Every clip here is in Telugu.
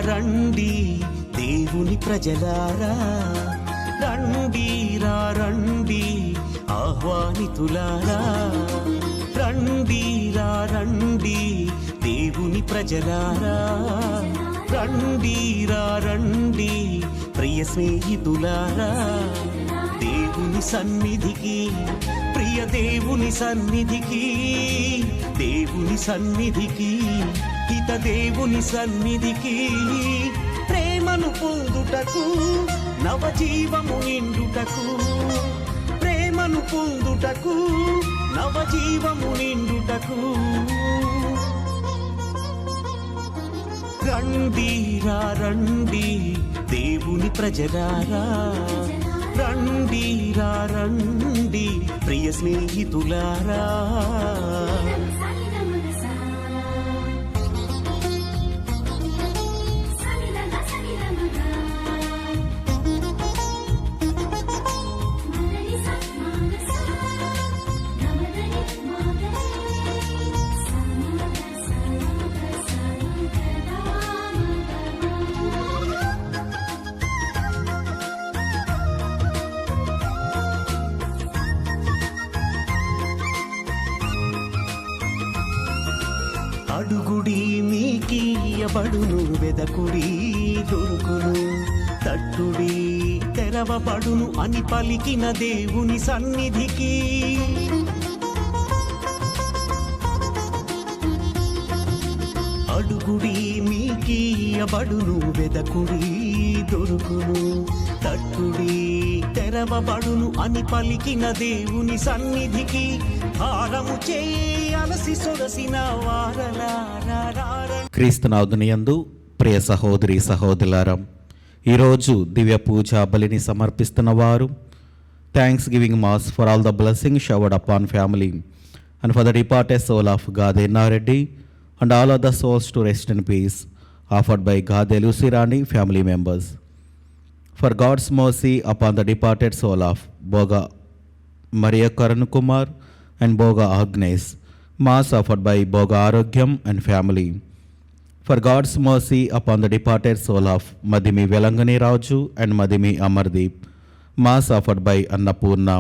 రండి దేవుని ప్రజలారా, రండి రండి ఆహ్వానితులారా, రండి రండి దేవుని ప్రజలారా, రండి రండి ప్రియ స్నేహితులారా, దేవుని సన్నిధికి, ప్రియ దేవుని సన్నిధికి, దేవుని సన్నిధికి, హిత దేవుని సన్నిధికి, ప్రేమను పొందుటకు, నవజీవము నిండుటకు, ప్రేమను పొందుటకు, నవజీవము నిండుటకు, రండి రండి దేవుని ప్రజలారా, రండి రండి ప్రియ స్నేహితులారా. అడుగుడి మీకియబడును, వెదకుడి దొరుకును, తట్టుడి తెరవబడును అని పలికిన దేవుని సన్నిధికి, అడుగుడి మీకియబడును, వెదకుడి దొరుకును, తట్టుడి తెరవబడును అని పలికిన దేవుని సన్నిధికి, హారము చేయాలసి సొగసిన వారలారా. క్రీస్తునాథుని యందు ప్రియ సహోదరి సహోదరులారా, ఈరోజు దివ్య పూజా బలిని సమర్పిస్తున్న వారు, thanksgiving mass for all the blessing showered upon family and for the departed soul of Gade Nareddy and all of the souls to rest in peace offered by Gade Lucy Rani family members. For God's mercy upon the departed soul of Boga Maria Karan Kumar and Boga Agnes, mass offered by Boga Arogyam and family. For God's mercy upon the departed soul of Madhimi Velangani Raju and Madhimi Amardeep, mass offered by Annapurna.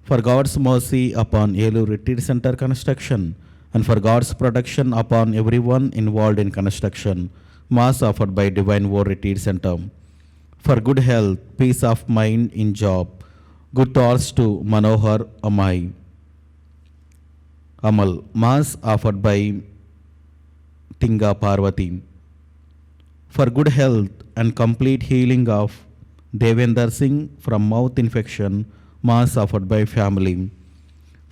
For God's mercy upon Yelu Retreat Center construction and for God's protection upon everyone involved in construction, mass offered by Divine War Retreat Center. For good health, peace of mind in job, good thoughts to Manohar Amai Amal, mass offered by Tinga Parvati. For good health and complete healing of Devendra Singh from mouth infection, mass offered by family.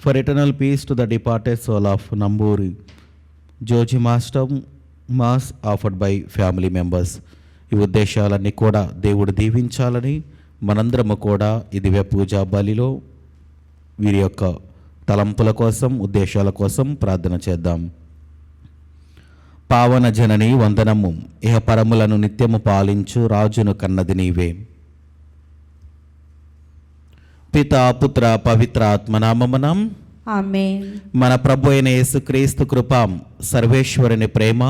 For eternal peace to the departed soul of Namburi Joji Master, mass offered by family members. ఈ ఉద్దేశాలన్నీ కూడా దేవుడు దీవించాలని మనందరము కూడా ఈ దివ్య పూజా బలిలో వీరి యొక్క తలంపుల కోసం, ఉద్దేశాల కోసం ప్రార్థన చేద్దాం. పావన జనని వందనము, ఇహ పరములను నిత్యము పాలించు రాజును కన్నది నీవే. పితా పుత్ర పవిత్ర ఆత్మనామమునం ఆమేన్. మన ప్రభు అయిన యేసుక్రీస్తు కృప, సర్వేశ్వరుని ప్రేమ,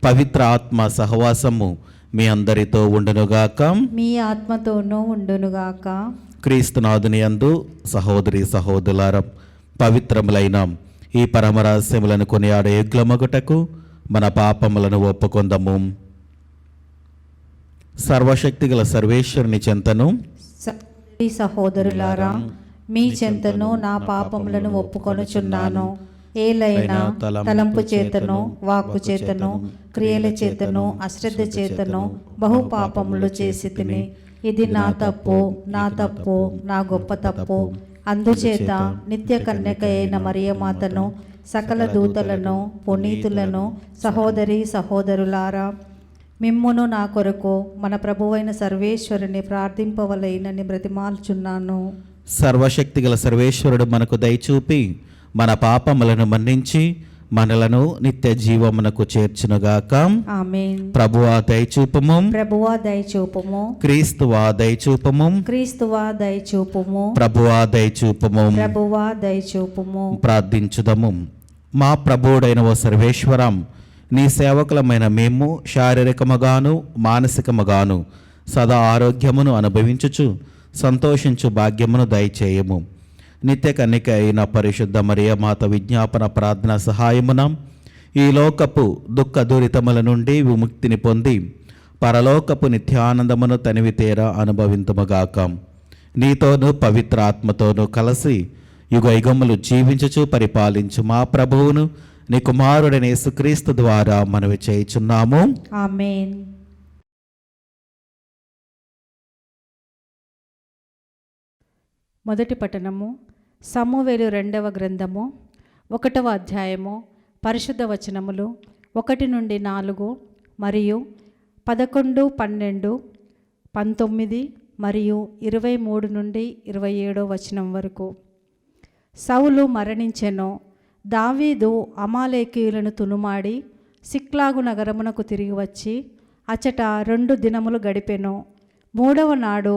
పవిత్ర ఆత్మ సహవాసము మీ అందరితో ఉండునుగాక, మీ ఆత్మతోనూ ఉండునుగాక. క్రీస్తునాథుని యందు సహోదరి సహోదరులారా, పవిత్రములైన ఈ పరమరహస్యములను కొనియాడే యుగ్లమగుటకు మన పాపములను ఒప్పుకొందము. సర్వశక్తిగల సర్వేశ్వరుని చెంతను సహోదరులారా, మీ చెంతను నా పాపములను ఒప్పుకొనుచున్నాను. ఏలైనా తలంపు చేతను, వాక్కు చేతను, క్రియల చేతను, అశ్రద్ధ చేతను బహు పాపములు చేసి తిని, ఇది నా తప్పు, నా తప్పు, నా గొప్ప తప్పు. అందుచేత నిత్య కన్యక అయిన మరియమాతను, సకల దూతలను, పునీతులను, సహోదరి సహోదరులారా, మిమ్మును నా కొరకు మన ప్రభువైన సర్వేశ్వరుని ప్రార్థింపవలెనని బ్రతిమాలుచున్నాను. సర్వశక్తిగల సర్వేశ్వరుడు మనకు దయచూపి మన పాపములను మన్నించి మనలను నిత్య జీవమునకు చేర్చునుగాక. ఆమేన్. ప్రభువా దయచూపము, ప్రభువా దయచూపము, క్రీస్తువా దయచూపము, క్రీస్తువా దయచూపము, ప్రభువా దయచూపము, ప్రభువా దయచూపము. ప్రార్థించుదము. మా ప్రభువుడైన ఓ సర్వేశ్వరం, నీ సేవకులమైన మేము శారీరకముగాను మానసికముగాను సదా ఆరోగ్యమును అనుభవించుచు సంతోషించు భాగ్యమును దయచేయము. నిత్య కన్నిక అయిన పరిశుద్ధ మరియ మాత విజ్ఞాపన ప్రార్థన సహాయమున ఈ లోకపు దుఃఖ దురితముల నుండి విముక్తిని పొంది పరలోకపు నిత్యానందమును తనివితేరా అనుభవింతుముగాక. నీతోనూ పవిత్ర ఆత్మతోనూ కలిసి యుగ యుగములు జీవించుచు పరిపాలించు మా ప్రభువును నీ కుమారుడైన యేసుక్రీస్తు ద్వారా మనవి చేయుచున్నాము. ఆమేన్. మొదటి పట్టణము సమూవేలు 2వ గ్రంథము 1వ అధ్యాయము పరిశుద్ధ వచనములు 1 నుండి 4 మరియు 11, 12, 19 మరియు 23 నుండి 27 వచనం వరకు. సౌలు మరణించెను. దావీదు అమాలేకీయులను తునుమాడి సిక్లాగు నగరమునకు తిరిగి వచ్చి అచట 2 దినములు గడిపెను. 3వ నాడు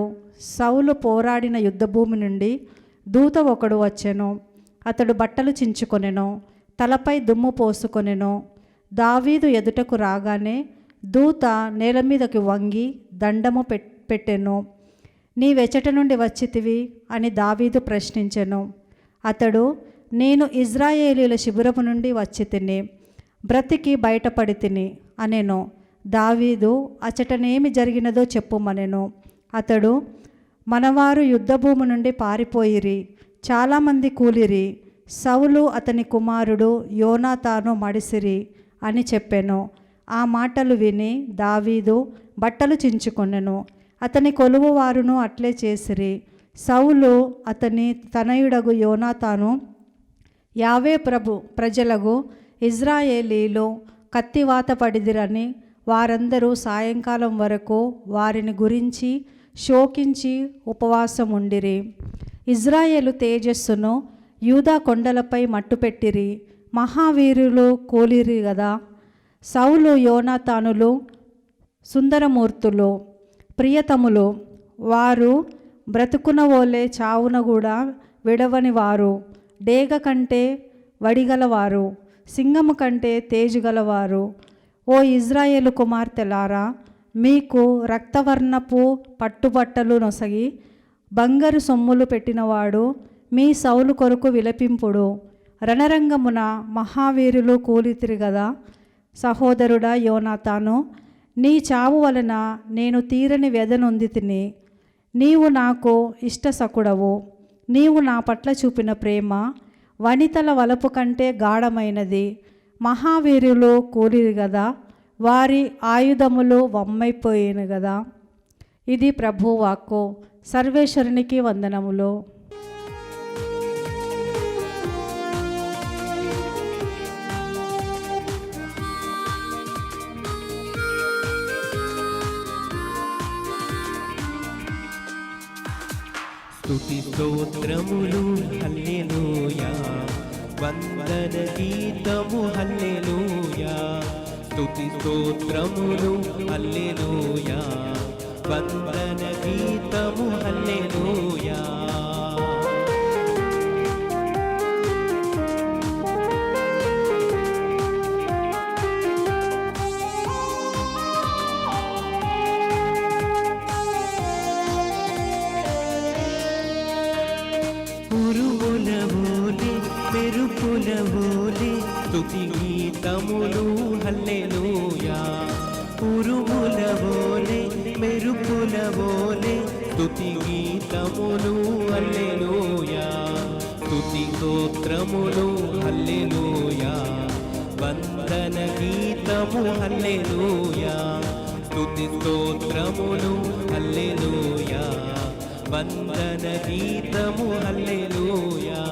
సౌలు పోరాడిన యుద్ధభూమి నుండి దూత ఒకడు వచ్చెను. అతడు బట్టలు చించుకొనెను, తలపై దుమ్ము పోసుకొనెను. దావీదు ఎదుటకు రాగానే దూత నేల మీదకి వంగి దండము పెట్టెను. నీవెచట నుండి వచ్చితివి అని దావీదు ప్రశ్నించెను. అతడు, నేను ఇజ్రాయేలీల శిబిరము నుండి వచ్చి తిని బ్రతికి బయటపడి తిని అనెను. దావీదు అచటనేమి జరిగినదో చెప్పుమనెను. అతడు, మనవారు యుద్ధభూమి నుండి పారిపోయిరి, చాలామంది కూలిరి, సౌలు అతని కుమారుడు యోనాతాను మడిసిరి అని చెప్పెను. ఆ మాటలు విని దావీదు బట్టలు చించుకొనెను. అతని కొలువు వారును అట్లే చేసిరి. సౌలు అతని తనయుడగు యోనాతాను యావే ప్రజలకు ఇజ్రాయేలీలు కత్తివాత పడిదిరని వారందరూ సాయంకాలం వరకు వారిని గురించి శోకించి ఉపవాసం ఉండిరి. ఇజ్రాయేలు తేజస్సును యూదా కొండలపై మట్టుపెట్టిరి, మహావీరులు కూలిరి గదా. సౌలు యోనాతానులు సుందరమూర్తులు, ప్రియతములు, వారు బ్రతుకున వోలే చావున కూడా విడవని వారు, డేగ కంటే వడిగలవారు, సింగము కంటే తేజుగలవారు. ఓ ఇజ్రాయేలు కుమార్తెలారా, మీకు రక్తవర్ణపు పట్టుబట్టలు నొసగి బంగారు సొమ్ములు పెట్టినవాడు మీ సౌలు కొరకు విలపింపుడు. రణరంగమున మహావీరులు కూలితిరి గదా. సహోదరుడా యోనాతాను, నీ చావు వలన నేను తీరని వ్యధనొంది తిని. నీవు నాకు ఇష్టసకుడవు. నీవు నా పట్ల చూపిన ప్రేమ వనితల వలపు కంటే గాఢమైనది. మహావీరులు కూలిరి గదా, వారి ఆయుధములు వమ్మైపోయిన గదా. ఇది ప్రభువాక్కు. సర్వేశ్వరునికి వందనములు. స్తుతి స్తోత్రములు హల్లెలూయా, వందన గీతము హల్లెలూయా. స్తుతి స్తోత్రములు హల్లెలూయా, వందన గీతము హల్లెలూయా. ఉరుముల వోలే మెరుపుల వోలే స్తుతి గీతములు హల్లెలూయా. ఉరుముల వోలే మెరుపుల వోలే స్తుతి గీతములు హల్లెలూయా. స్తుతి స్తోత్రములు హల్లెలూయా, వందన గీతము హల్లెలూయా. స్తుతి స్తోత్రములు హల్లెలూయా, వందన గీతము హల్లెలూయా.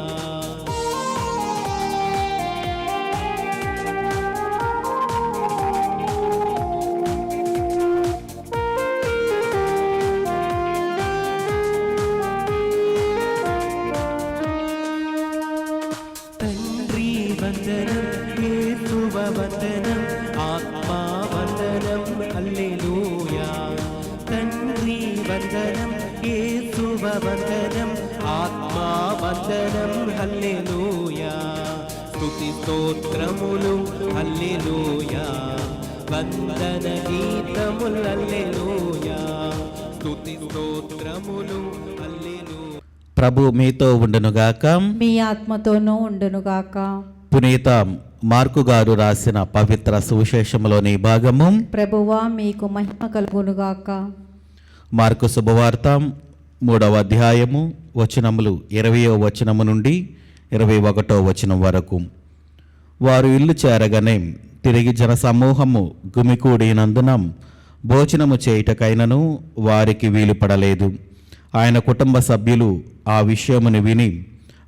తండ్రి వందనం, యేసువ వందనం, ఆత్మా వందనం హల్లెలూయా. తండ్రి వందనం, యేసువ వందనం, ఆత్మా వందనం హల్లెలూయా. స్తుతి స్తోత్రములు హల్లెలూయా, వందన గీతములు హల్లెలూయా, స్తుతి స్తోత్రములు హల్లెలూయా. ప్రభు మీతో ఉండునుగాక. మీ ఆత్మతోనూ ఉండునుగాక. పునీత మార్కు గారు రాసిన పవిత్ర సువిశేషములోని భాగము. ప్రభువా మీకు మహిమ కలుగునుగాక. మార్కు శుభవార్త 3వ అధ్యాయము వచనములు 20వ వచనము నుండి 21వ వచనం వరకు. వారు ఇల్లు చేరగానే తిరిగి జనసమూహము గుమికూడినందున భోజనము చేయుటకైనను వారికి వీలు పడలేదు. ఆయన కుటుంబ సభ్యులు ఆ విషయమును విని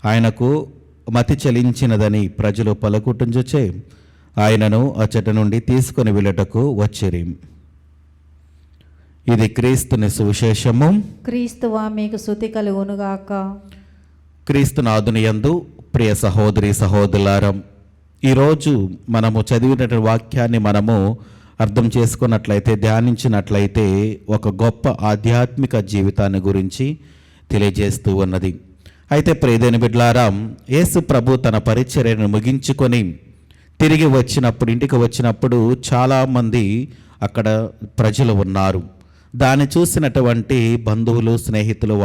ఆయనకు మతి చలించినదని ప్రజలు పలుకుటుంచుచే ఆయనను అచ్చట నుండి తీసుకుని వెళ్ళటకు వచ్చిరి. ఇది క్రీస్తుని సువిశేషము. క్రీస్తువా మీకు స్తుతి కలుగునుగాక. క్రీస్తునాథుని యందు ప్రియ సహోదరి సహోదరులారా, ఈరోజు మనము చదివిన వాక్యాన్ని మనము అర్థం చేసుకున్నట్లయితే, ధ్యానించినట్లయితే ఒక గొప్ప ఆధ్యాత్మిక జీవితాన్ని గురించి తెలియజేస్తూ ఉన్నది. అయితే ప్రియదేని బిడ్డలారా, యేసు ప్రభు తన పరిచర్యను ముగించుకొని తిరిగి వచ్చినప్పుడు, ఇంటికి వచ్చినప్పుడు చాలామంది అక్కడ ప్రజలు ఉన్నారు. దాన్ని చూసినటువంటి బంధువులు, స్నేహితులు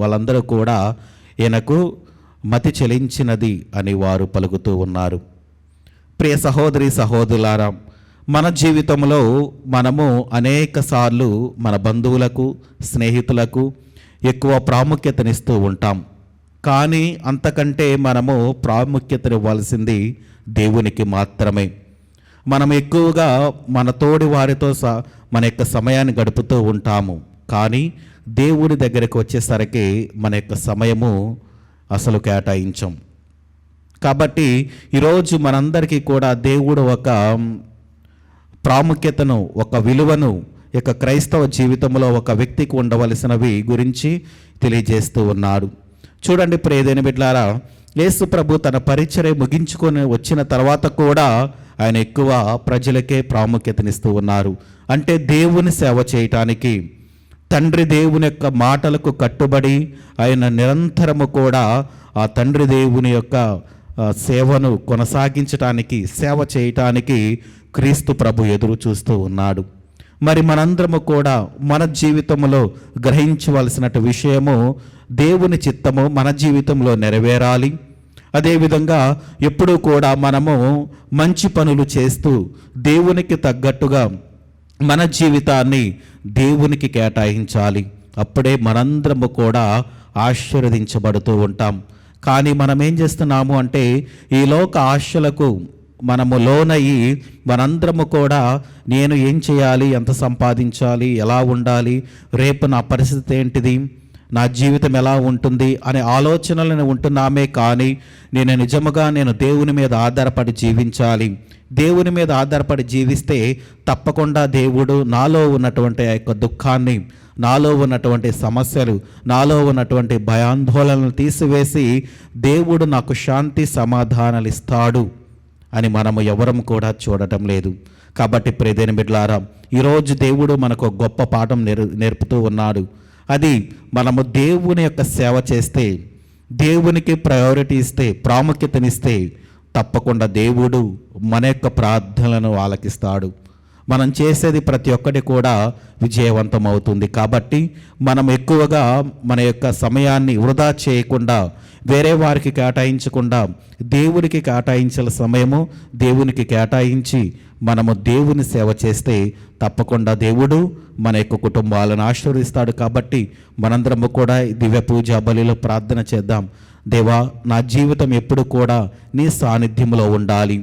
వాళ్ళందరూ కూడా ఈయనకు మతి చెలించినది అని వారు పలుకుతూ ఉన్నారు. ప్రియ సహోదరి సహోదరులారా, మన జీవితంలో మనము అనేక సార్లు మన బంధువులకు, స్నేహితులకు ఎక్కువ ప్రాముఖ్యతనిస్తూ ఉంటాం. కానీ అంతకంటే మనము ప్రాముఖ్యతనివ్వాల్సింది దేవునికి మాత్రమే. మనం ఎక్కువగా మన తోడి వారితో మన యొక్క సమయాన్ని గడుపుతూ ఉంటాము. కానీ దేవుడి దగ్గరికి వచ్చేసరికి మన యొక్క సమయము అసలు కేటాయించం. కాబట్టి ఈరోజు మనందరికీ కూడా దేవుడు ఒక ప్రాముఖ్యతను, ఒక విలువను యొక్క క్రైస్తవ జీవితంలో ఒక వ్యక్తికి ఉండవలసినవి గురించి తెలియజేస్తూ ఉన్నాడు. చూడండి ప్రియదేని బిడ్డలారా, యేసు ప్రభు తన పరిచర్య ముగించుకొని వచ్చిన తర్వాత కూడా ఆయన ఎక్కువ ప్రజలకే ప్రాముఖ్యతనిస్తూ ఉన్నారు. అంటే దేవుని సేవ చేయటానికి, తండ్రి దేవుని యొక్క మాటలకు కట్టుబడి ఆయన నిరంతరము కూడా ఆ తండ్రి దేవుని యొక్క సేవను కొనసాగించటానికి, సేవ చేయటానికి క్రీస్తు ప్రభు ఎదురు చూస్తూ ఉన్నాడు. మరి మనందరము కూడా మన జీవితంలో గ్రహించవలసిన విషయము, దేవుని చిత్తము మన జీవితంలో నెరవేరాలి. అదేవిధంగా ఎప్పుడూ కూడా మనము మంచి పనులు చేస్తూ దేవునికి తగ్గట్టుగా మన జీవితాన్ని దేవునికి కేటాయించాలి. అప్పుడే మనందరము కూడా ఆశీర్వదించబడుతూ ఉంటాం. కానీ మనం ఏం చేస్తున్నాము అంటే, ఈ లోక ఆశలకు మనము లోనయ్యి మనందరము కూడా నేను ఏం చేయాలి, ఎంత సంపాదించాలి, ఎలా ఉండాలి, రేపు నా పరిస్థితి ఏంటిది, నా జీవితం ఎలా ఉంటుంది అనే ఆలోచనలను ఉంటున్నామే. కానీ నేను దేవుని మీద ఆధారపడి జీవించాలి. దేవుని మీద ఆధారపడి జీవిస్తే తప్పకుండా దేవుడు నాలో ఉన్నటువంటి ఆ యొక్క దుఃఖాన్ని, నాలో ఉన్నటువంటి సమస్యలు, నాలో ఉన్నటువంటి భయాందోళనలు తీసివేసి దేవుడు నాకు శాంతి సమాధానాలు ఇస్తాడు అని మనము ఎవరం కూడా చూడటం లేదు. కాబట్టి ప్రియదేని బిడ్డలారా, ఈరోజు దేవుడు మనకు గొప్ప పాఠం నేర్పుతూ ఉన్నాడు. అది మనము దేవుని యొక్క సేవ చేస్తే, దేవునికి ప్రయారిటీ ఇస్తే, ప్రాముఖ్యతనిస్తే తప్పకుండా దేవుడు మన యొక్క ప్రార్థనలను ఆలకిస్తాడు. మనం చేసేది ప్రతి ఒక్కటి కూడా విజయవంతం అవుతుంది. కాబట్టి మనం ఎక్కువగా మన యొక్క సమయాన్ని వృధా చేయకుండా, వేరే వారికి కేటాయించకుండా దేవునికి కేటాయించిన సమయము దేవునికి కేటాయించి మనము దేవుని సేవ చేస్తే తప్పకుండా దేవుడు మన యొక్క కుటుంబాలను ఆశీర్వదిస్తాడు. కాబట్టి మనందరము కూడా దివ్య పూజా బలిలో ప్రార్థన చేద్దాం. దేవా, నా జీవితం ఎప్పుడు కూడా నీ సాన్నిధ్యంలో ఉండాలి.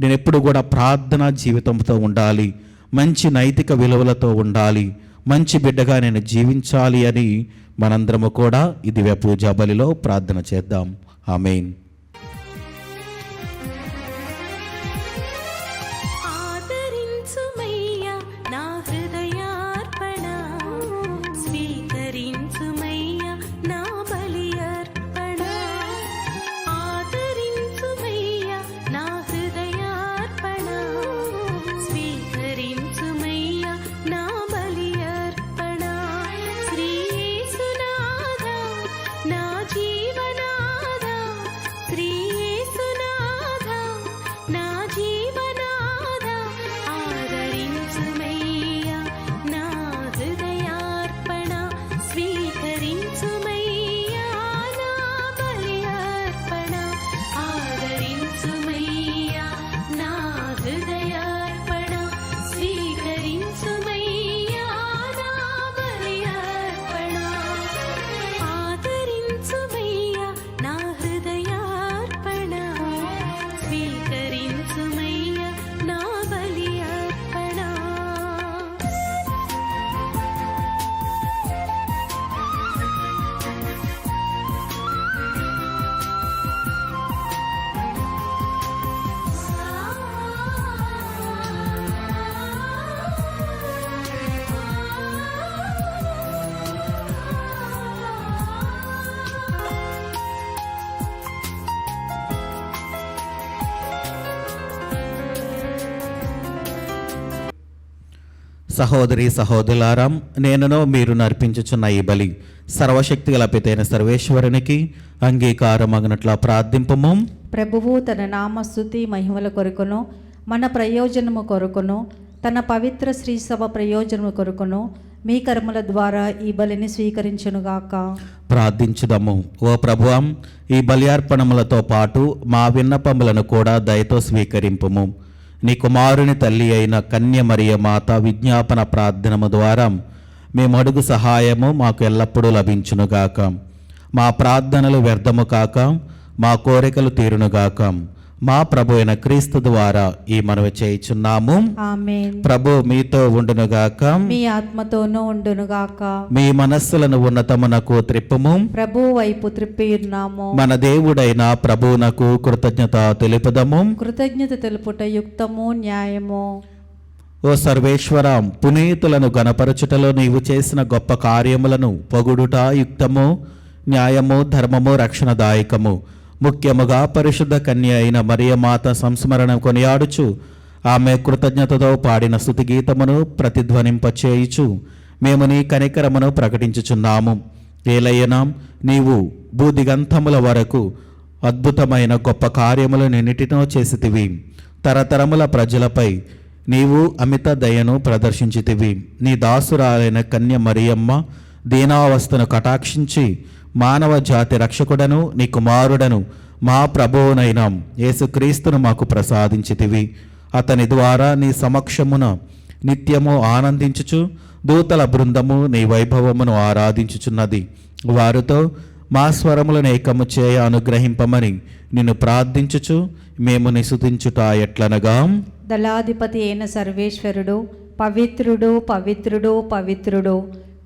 నేను ఎప్పుడు కూడా ప్రార్థనా జీవితంతో ఉండాలి, మంచి నైతిక విలువలతో ఉండాలి, మంచి బిడ్డగా నేను జీవించాలి అని మనందరము కూడా ఈ దివ్య పూజా బలిలో ప్రార్థన చేద్దాం. ఆమేన్. సహోదరి సహోదరులారా, నేనును మీరు నర్పించుచున్న ఈ బలి సర్వశక్తి గల పితైన సర్వేశ్వరునికి అంగీకారమగినట్లా ప్రార్థింపము. ప్రభువు తన నామస్తుతి మహిమల కొరకును మన ప్రయోజనము కొరకును తన పవిత్ర శ్రీ సభ ప్రయోజనము కొరకును మీ కర్మల ద్వారా ఈ బలిని స్వీకరించునుగాక. ప్రార్థించుదము. ఓ ప్రభువాం, ఈ బలియార్పణములతో పాటు మా విన్నపములను కూడా దయతో స్వీకరింపుము. నీ కుమారుని తల్లి అయిన కన్య మరియ మాత విజ్ఞాపన ప్రార్థనము ద్వారా మేము అడుగు సహాయము మాకు ఎల్లప్పుడూ లభించునుగాక. మా ప్రార్థనలు వ్యర్థము కాక మా కోరికలు తీరునుగాక. మా ప్రభు అయిన క్రీస్తు ద్వారా ఈ మనవి చేయుచున్నాము. ఆమేన్. ప్రభు మీతో ఉండునుగాక. మీ ఆత్మతోనూ ఉండునుగాక. మీ మనస్సులను ఉన్నతమునకు త్రిప్పుము. ప్రభు వైపు త్రిప్పి ఉన్నాము. మన దేవుడైన ప్రభువునకు కృతజ్ఞత తెలుపుదము. కృతజ్ఞత తెలుపుట యుక్తము న్యాయము. ఓ సర్వేశ్వర, పునీతులను గణపరచుటలో నీవు చేసిన గొప్ప కార్యములను పొగుడుట యుక్తము, న్యాయము, ధర్మము, రక్షణదాయకము. ముఖ్యముగా పరిశుద్ధ కన్య అయిన మరియమాత సంస్మరణ కొనియాడుచు ఆమె కృతజ్ఞతతో పాడిన స్తుతి గీతమును ప్రతిధ్వనింపచేయుచు మేము నీ కనికరమును ప్రకటించుచున్నాము. ఏలయ్యనా, నీవు భూదిగంతముల వరకు అద్భుతమైన గొప్ప కార్యములను ఎన్నిటినో చేసితివి. తరతరముల ప్రజలపై నీవు అమిత దయను ప్రదర్శించితివి. నీ దాసురాలైన కన్య మరియమ్మ దీనావస్థను కటాక్షించి మానవ జాతి రక్షకుడను నీ కుమారుడను మా ప్రభువునైన యేసుక్రీస్తును మాకు ప్రసాదించితివి. అతని ద్వారా నీ సమక్షమున నిత్యము ఆనందించుచు దూతల బృందము నీ వైభవమును ఆరాధించుచున్నది. వారితో మా స్వరములను ఏకము చేయ అనుగ్రహింపమని నిన్ను ప్రార్థించుచు మేము నిస్తుతించుట ఎట్లనగా, దళాధిపతి అయిన సర్వేశ్వరుడు పవిత్రుడు పవిత్రుడు పవిత్రుడు,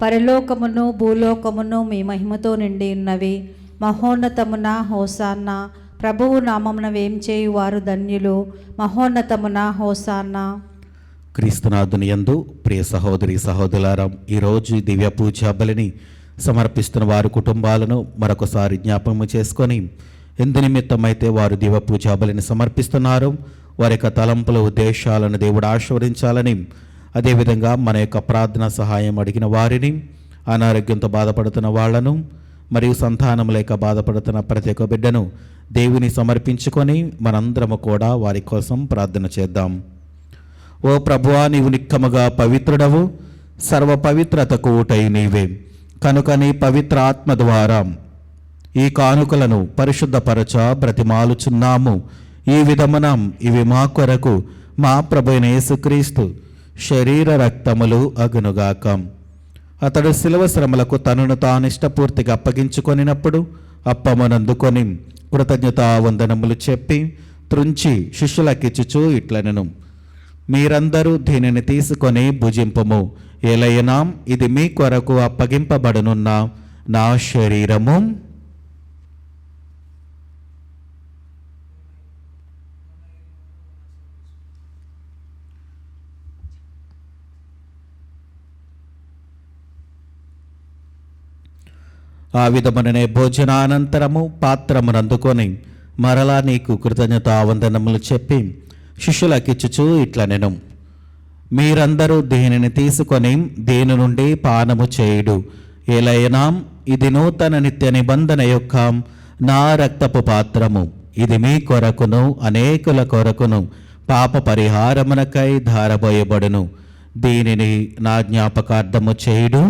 పరలోకమును భూలోకమును మీ మహిమతో నిండి ఉన్నవి. మహోన్నతమున హోసాన్నా. ప్రభువు నామమున వేంచేయు వారు ధన్యులు. మహోన్నతమున హోసాన్నా. క్రీస్తునాథుని యందు ప్రియ సహోదరి సహోదరులారా, ఈరోజు ఈ దివ్య పూజా బలిని సమర్పిస్తున్న వారి కుటుంబాలను మరొకసారి జ్ఞాపకము చేసుకొని ఎందు నిమిత్తమైతే వారు దివ్య పూజా బలిని సమర్పిస్తున్నారు వారి యొక్క తలంపుల ఉద్దేశాలను దేవుడు ఆశీర్వదించాలని, అదేవిధంగా మన యొక్క ప్రార్థన సహాయం అడిగిన వారిని, అనారోగ్యంతో బాధపడుతున్న వాళ్లను మరియు సంతానం లేక బాధపడుతున్న ప్రతి ఒక్క బిడ్డను దేవుని సమర్పించుకొని మనందరము కూడా వారి కోసం ప్రార్థన చేద్దాం. ఓ ప్రభువా, నీవు నిక్కముగా పవిత్రుడవు, సర్వ పవిత్రతకు ఊటై నీవే. కనుక నీ పవిత్ర ఆత్మ ద్వారా ఈ కానుకలను పరిశుద్ధపరచ బ్రతిమాలుచున్నాము. ఈ విధమున ఇవి మా కొరకు మా ప్రభువైన యేసుక్రీస్తు శరీర రక్తములు అగునుగాక. అతడు శిలువ శ్రమలకు తనను తాను ఇష్టపూర్తిగా అప్పగించుకొనినప్పుడు అప్పమునందుకొని కృతజ్ఞతా వందనములు చెప్పి త్రుంచి శిష్యులకిచ్చుచూ ఇట్లనెను, మీరందరూ దీనిని తీసుకొని భుజింపము. ఏలైనా ఇది మీ కొరకు అప్పగింపబడనున్న నా శరీరము. ఆ విధముననే భోజనానంతరము పాత్రమునందుకొని మరలా నీకు కృతజ్ఞతా వందనములు చెప్పి శిష్యులకిచ్చుచూ ఇట్లనెను, మీరందరూ దీనిని తీసుకొని దీని నుండి పానము చేయుడు. ఏలైనా ఇది నూతన నిత్య నిబంధన యొక్క నా రక్తపు పాత్రము. ఇది మీ కొరకును అనేకుల కొరకును పాప పరిహారమునకై ధారబోయబడును. దీనిని నా జ్ఞాపకార్థము చేయుడు.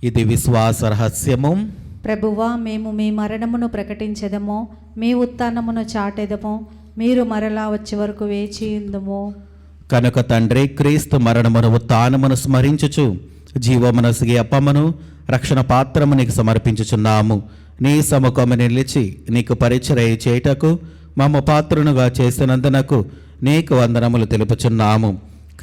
ఇది విశ్వాస రహస్యము. ప్రభువా, మేము మీ మరణమును ప్రకటించెదము, మీ ఉత్థానమును చాటెదము. మీరు మరలా వచ్చే వరకు వేచియుందుము. కనుక తండ్రి, క్రీస్తు మరణమును ఉత్థానమును స్మరించుచు జీవమనసిగి అప్పమును రక్షణ పాత్రము నీకు సమర్పించుచున్నాము. నీ సముఖము నిలిచి నీకు పరిచర్య చేయుటకు మమ్మ పాత్రునుగా చేసినందునకు నీకు వందనములు తెలుపుచున్నాము.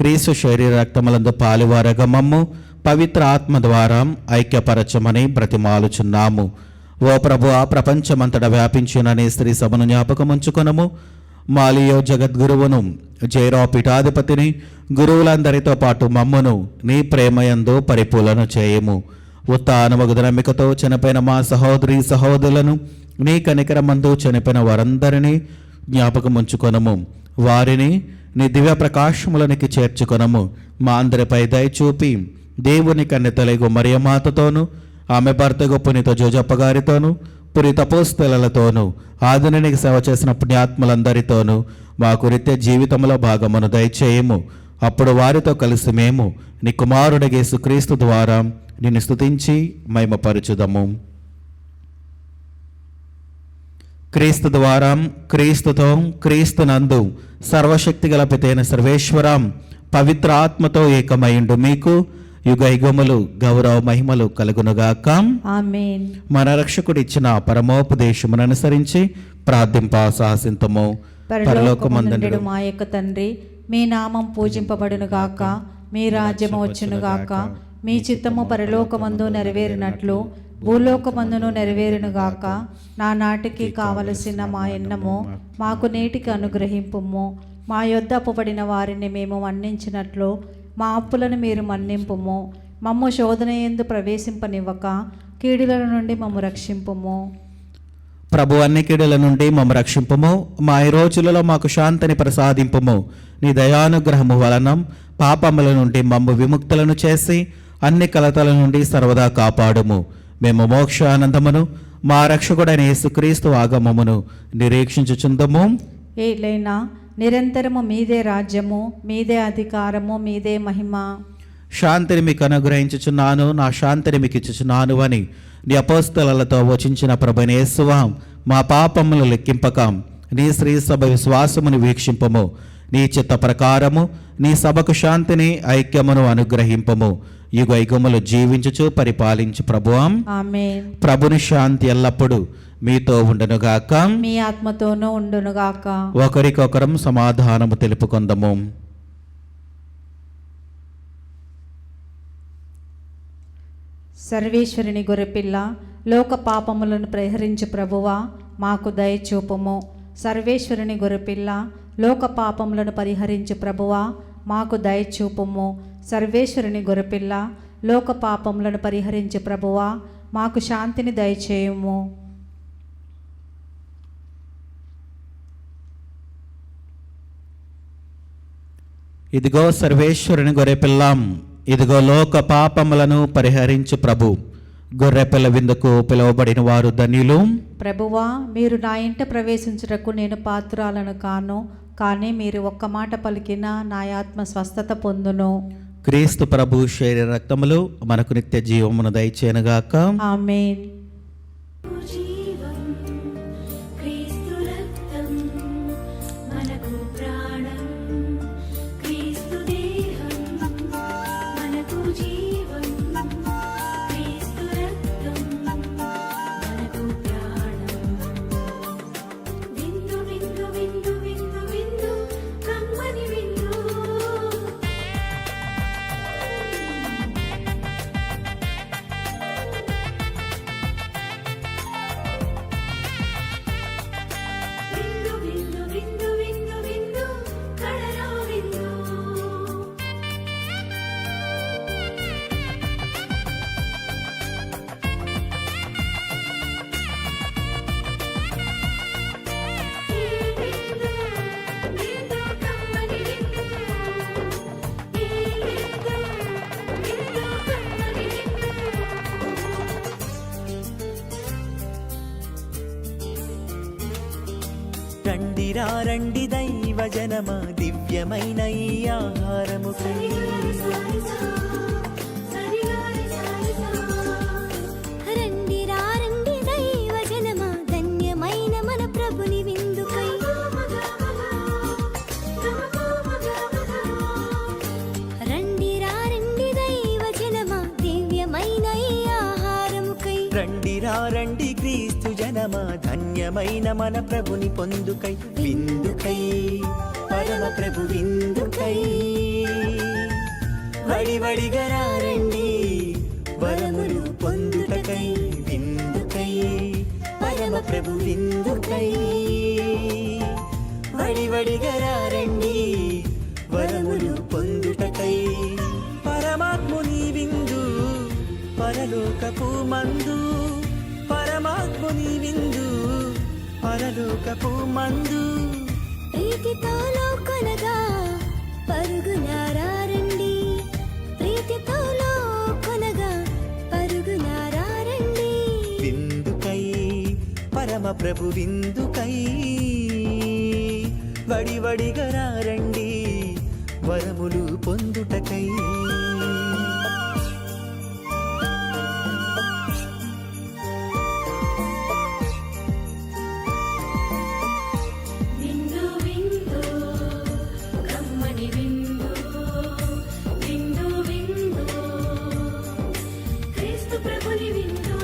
క్రీస్తు శరీర రక్తములందు పాలువారగా మమ్ము పవిత్ర ఆత్మ ద్వారా ఐక్యపరచమని బ్రతిమాలుచున్నాము. ఓ ప్రభు, ఆ ప్రపంచమంతటా వ్యాపించిన నీ స్త్రీ సభను జ్ఞాపకముంచుకొనము. మాలియో జగద్గురువును, జైరో పీఠాధిపతిని, గురువులందరితో పాటు మమ్మును నీ ప్రేమయందు పరిపూర్ణ చేయము. ఉత్థానమగు నమ్మికతో చనిపోయిన మా సహోదరి సహోదరులను నీ కనికరమందు చనిపోయిన వారందరినీ జ్ఞాపకం ఉంచుకొనము. వారిని నీ దివ్య ప్రకాశములనికి చేర్చుకొనము. మా అందరిపై దయ చూపి దేవుని కన్నెతలగు మరియమాతతోనూ ఆమె భర్తగు పునీత జోజప్ప గారితోనూ పునీత అపోస్తలులతోనూ ఆదినికి సేవ చేసిన పుణ్యాత్ములందరితోనూ మాకు నిత్య జీవితంలో భాగమును దయచేయము. అప్పుడు వారితో కలిసి మేము నీ కుమారుడికి యేసుక్రీస్తు ద్వారా నిన్ను స్తుతించి మహిమపరచుదము. క్రీస్తు ద్వారా, క్రీస్తుతో, క్రీస్తునందు సర్వశక్తి గల పితైన సర్వేశ్వరం పవిత్ర ఆత్మతో ఏకమైండు మీకు యుగ యుగములు గౌరవ మహిమలు కలుగునుగాక. ఆమేన్. మన రక్షకుడు ఇచ్చిన పరమోపదేశమును అనుసరించి ప్రార్థింప సాహసింతము. పరలోకమందుండు మా యొక్క తండ్రి, మీ నామం పూజింపబడును గాక, మీ రాజ్యము వచ్చును గాక, మీ చిత్తము పరలోకమందు నెరవేరినట్లు భూలోకమందును నెరవేరును గాక. నా నాటికి కావలసిన మా ఎన్నము మాకు నేటికి అనుగ్రహింపుము. మా యొద్ద అప్పుబడిన వారిని మేము మన్నించినట్లు మా అప్పులను మీరు మన్నింపుము. మమ్ము శోధన యందు ప్రవేశింపనివ్వక కీడుల నుండి మమ్ము రక్షింపుము. ప్రభు అన్ని కీడుల నుండి మమ్ము రక్షింపుము. మా ఈ రోజులలో మాకు శాంతిని ప్రసాదింపుము. నీ దయానుగ్రహము వలన పాపముల నుండి మమ్ము విముక్తులను చేసి అన్ని కలతల నుండి సర్వదా కాపాడుము. మేము మోక్షానందమును మా రక్షకుడైన యేసుక్రీస్తు ఆగమమును నిరీక్షించుచుందము. ఏలైనా నిరంతరము మీదే రాజ్యము, మీదే అధికారము, మీదే మహిమ. శాంతిని మీకు అనుగ్రహించుచున్నాను, నా శాంతిని మీకు ఇచ్చుచున్నాను అని నీ అపోస్తలులతో వచించిన ప్రభువైన యేసువా, మా పాపములు లెక్కింపక నీ శ్రీ సభ విశ్వాసమును వీక్షింపము. నీ చిత్త ప్రకారము నీ సభకు శాంతిని ఐక్యమును అనుగ్రహింపము. యుగ యుగములు జీవించుచు పరిపాలించు ప్రభువా. ఆమేన్. ప్రభుని శాంతి ఎల్లప్పుడూ మీతో ఉండునుగాక, మీ ఆత్మతోనూ ఉండునుగాక. ఒకరికొకరం సమాధానము తెలుపుకొందము. సర్వేశ్వరుని గొర్రెపిల్ల, లోక పాపములను పరిహరించు ప్రభువా, మాకు దయచూపుము. సర్వేశ్వరుని గొర్రెపిల్ల, లోక పాపములను పరిహరించు ప్రభువా, మాకు దయచూపుము. సర్వేశ్వరుని గొర్రెపిల్ల, లోక పాపములను పరిహరించు ప్రభువా, మాకు శాంతిని దయచేయుము. ఇదిగో సర్వేశ్వరుని గొర్రెపిల్లాం, ఇదిగో లోక పాపములను పరిహరించు ప్రభు. గొర్రెపిల్ల విందుకు పిలువబడిన వారు ధన్యులు. ప్రభువా, మీరు నా ఇంట ప్రవేశించుటకు నేను పాత్రురాలను కాను, కానీ మీరు ఒక్క మాట పలికినా నా ఆత్మ స్వస్థత పొందును. క్రీస్తు ప్రభు శరీర రక్తములు మనకు నిత్య జీవమును దయచేయనుగాక. ఆమేన్. జీవం క్రీస్తు రక్తం మనకు ప్రాణం, క్రీస్తు దేహం మనకు జీవం, క్రీస్తు రక్తం మనకు ప్రాణం. విందు విందు విందు విందు విందు కమ్మని విందు. విందు విందు విందు విందు విందు కడరా విందు. ఈ విందు విందు కమ్మని విందు. ఈ విందు విందు కమ్మని విందు. రండిరా రండి దైవ జనమా, దివ్యమైన ఈ ఆహారముకై. రండి రండి దైవ జనమా, ధన్యమైన మన ప్రభుని విందుకై. రండి రండి దైవ జనమా, దివ్యమైన ఈ ఆహారముకై. రండిరా రండి క్రీస్తు జనమా, ధన్యమైన మన ప్రభుని పొందుకై. విందుకై పరమ ప్రభు విందుకై. వడివడిగా రండి వరములు పొందుటకై. విందుకై పరమ ప్రభు విందుకై. వడివడిగా రండి వరములు పొందుటకై. పరమాత్ముని విందు పరలోక పరలోకపు మందు పరమాత్ముని విందు పరలోకపు మందు ప్రీతితో కొనగా పరుగులారా రండి ప్రీతితో కొనగా పరుగులారా రండి విందుకై పరమ ప్రభు విందుకై వడివడిగా రండి వరములు పొందుటకై విందు విందు కమ్మని విందు విందు విందు క్రీస్తు ప్రభుని విందు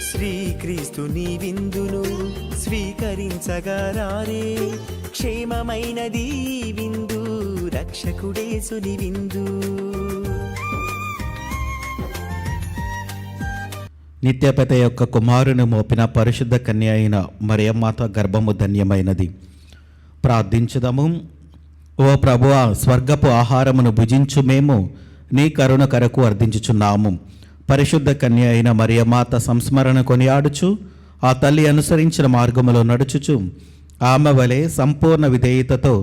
శ్రీక్రీస్తుని విందును స్వీకరించగా రారే క్షేమమైనది ఈ విందు రక్షకుడేసుని విందు నిత్యపేత యొక్క కుమారుని మోపిన పరిశుద్ధ కన్య అయిన మరియమాత గర్భము ధన్యమైనది. ప్రార్థించుదము. ఓ ప్రభువా, స్వర్గపు ఆహారమును భుజించు మేము నీ కరుణ కరకు అర్థించుచున్నాము. పరిశుద్ధ కన్య అయిన మరియమాత సంస్మరణ కొనియాడుచు ఆ తల్లి అనుసరించిన మార్గములో నడుచుచు ఆమె వలె సంపూర్ణ విధేయతతో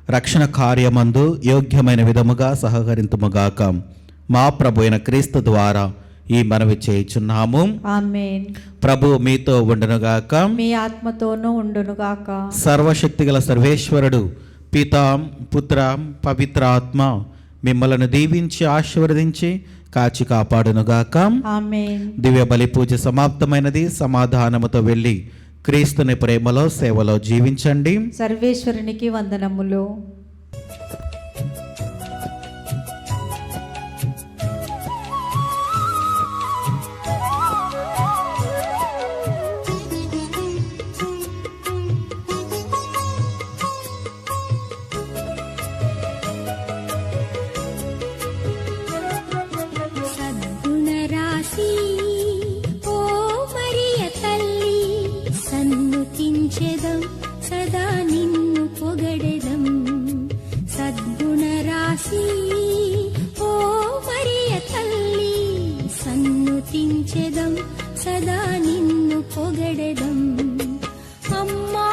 రక్షణ కార్యమందు యోగ్యమైన విధముగా సహకరింతుముగాక. మా ప్రభు అయిన క్రీస్తు ద్వారా ఈ మనవి చేయుచున్నాము. ఆమేన్. ప్రభు మీతో ఉండునుగాక. మీ ఆత్మతోనూ ఉండునుగాక. సర్వశక్తిగల సర్వేశ్వరుడు పితా పుత్ర పవిత్ర ఆత్మ మిమ్మలను దీవించి ఆశీర్వదించి కాచి కాపాడునుగాక. ఆమేన్. దివ్య బలి పూజ సమాప్తమైనది. సమాధానముతో వెళ్ళి క్రీస్తుని ప్రేమలో సేవలో జీవించండి. సర్వేశ్వరునికి వందనములు. సద్గుణరాశి ఓ మరియ తల్లి సన్నుతించెదం సదా నిన్ను పొగడెదం సద్గుణరాశి ఓ మరియ తల్లి సన్నుతించెదం సదా నిన్ను పొగడెదం అమ్మా